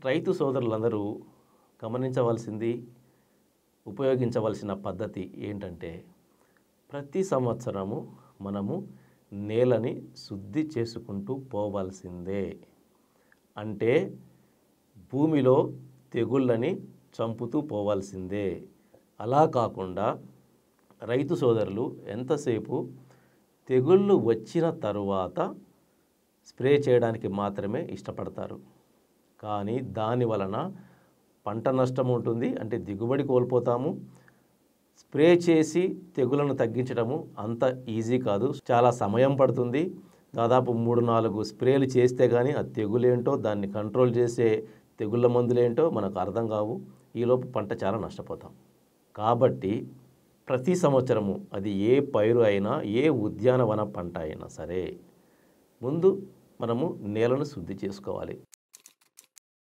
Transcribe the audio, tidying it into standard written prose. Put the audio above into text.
రైతు సోదరులందరూ గమనించవలసింది, ఉపయోగించవలసిన పద్ధతి ఏంటంటే, ప్రతి సంవత్సరము మనము నేలని శుద్ధి చేసుకుంటూ పోవాల్సిందే. అంటే భూమిలో తెగుళ్ళని చంపుతూ పోవాల్సిందే. అలా కాకుండా రైతు సోదరులు ఎంతసేపు తెగుళ్ళు వచ్చిన తరువాత స్ప్రే చేయడానికి మాత్రమే ఇష్టపడతారు. కానీ దాని వలన పంట నష్టం ఉంటుంది, అంటే దిగుబడి కోల్పోతాము. స్ప్రే చేసి తెగులను తగ్గించడము అంత ఈజీ కాదు, చాలా సమయం పడుతుంది. దాదాపు 3-4 స్ప్రేలు చేస్తే కానీ ఆ తెగులేంటో, దాన్ని కంట్రోల్ చేసే తెగుళ్ళ మందులేంటో మనకు అర్థం కావు. ఈలోపు పంట చాలా నష్టపోతాం. కాబట్టి ప్రతి సంవత్సరము అది ఏ పైరు అయినా, ఏ ఉద్యానవన పంట అయినా సరే, ముందు మనము నేలను శుద్ధి చేసుకోవాలి.